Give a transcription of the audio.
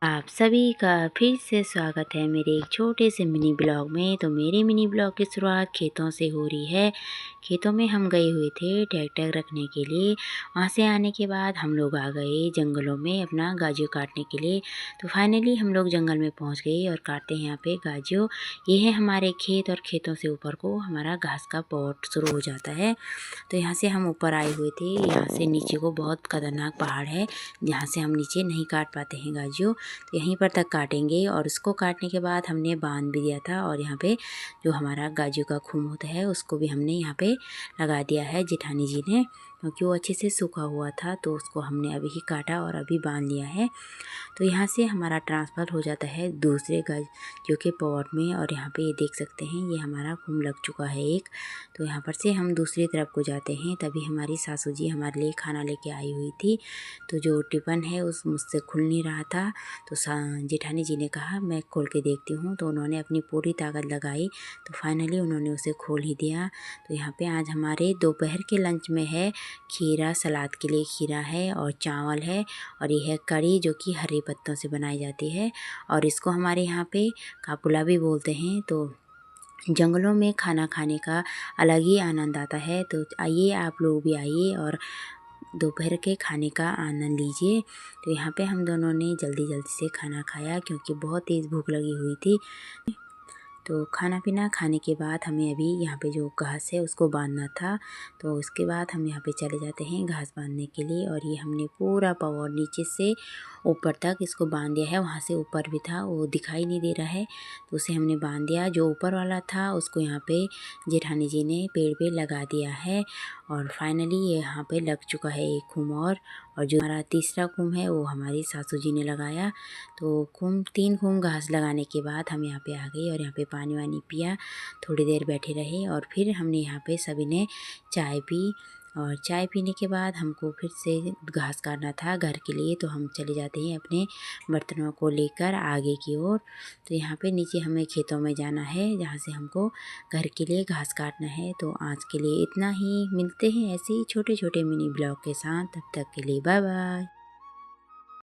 आप सभी का फिर से स्वागत है मेरे एक छोटे से मिनी ब्लॉग में। तो मेरे मिनी ब्लॉग की शुरुआत खेतों से हो रही है। खेतों में हम गए हुए थे ट्रैक्टर रखने के लिए। वहाँ से आने के बाद हम लोग आ गए जंगलों में अपना गाजू काटने के लिए। तो फाइनली हम लोग जंगल में पहुँच गए और काटते हैं यहाँ पे गाजू। ये है हमारे खेत और खेतों से ऊपर को हमारा घास का पॉट शुरू हो जाता है। तो यहाँ से हम ऊपर आए हुए थे। यहाँ से नीचे को बहुत खतरनाक पहाड़ है जहाँ से हम नीचे नहीं काट पाते हैं गाजू। तो यहीं पर तक काटेंगे और उसको काटने के बाद हमने बांध भी दिया था। और यहाँ पे जो हमारा गाजू का खून होता है उसको भी हमने यहाँ पे लगा दिया है जेठानी जी ने, क्योंकि वो अच्छे से सूखा हुआ था। तो उसको हमने अभी ही काटा और अभी बांध लिया है। तो यहाँ से हमारा ट्रांसफ़र हो जाता है दूसरे गाजू के पॉट में। और यहाँ पे ये देख सकते हैं ये हमारा खून लग चुका है एक। तो यहाँ पर से हम दूसरी तरफ को जाते हैं। तभी हमारी सासू जी हमारे लिए खाना लेके आई हुई थी। तो जो टिफ़िन है उस मुझसे खुल नहीं रहा था। तो जेठानी जी ने कहा मैं खोल के देखती हूँ। तो उन्होंने अपनी पूरी ताकत लगाई तो फाइनली उन्होंने उसे खोल ही दिया। तो यहाँ पे आज हमारे दोपहर के लंच में है खीरा, सलाद के लिए खीरा है और चावल है। और ये है कढ़ी जो कि हरे पत्तों से बनाई जाती है और इसको हमारे यहाँ पे कापुला भी बोलते हैं। तो जंगलों में खाना खाने का अलग ही आनंद आता है। तो आइए आप लोग भी आइए और दोपहर के खाने का आनंद लीजिए। तो यहाँ पे हम दोनों ने जल्दी जल्दी से खाना खाया क्योंकि बहुत तेज़ भूख लगी हुई थी। तो खाना पीना खाने के बाद हमें अभी यहाँ पे जो घास है उसको बांधना था। तो उसके बाद हम यहाँ पे चले जाते हैं घास बांधने के लिए। और ये हमने पूरा पावर नीचे से ऊपर तक इसको बांध दिया है। वहाँ से ऊपर भी था वो दिखाई नहीं दे रहा है तो उसे हमने बांध दिया। जो ऊपर वाला था उसको यहाँ पे जेठानी जी ने पेड़ पे लगा दिया है। और फाइनली ये यहाँ पे लग चुका है एक खुम। और जो हमारा तीसरा खुम है वो हमारी सासू जी ने लगाया। तो 3 खुम घास लगाने के बाद हम यहाँ पे आ गए और यहाँ पे पानी वानी पिया, थोड़ी देर बैठे रहे। और फिर हमने यहाँ पे सभी ने चाय पी। और चाय पीने के बाद हमको फिर से घास काटना था घर के लिए। तो हम चले जाते हैं अपने बर्तनों को लेकर आगे की ओर। तो यहाँ पे नीचे हमें खेतों में जाना है जहाँ से हमको घर के लिए घास काटना है। तो आज के लिए इतना ही। मिलते हैं ऐसे ही छोटे छोटे मिनी ब्लॉग के साथ। तब तक के लिए बाय बाय।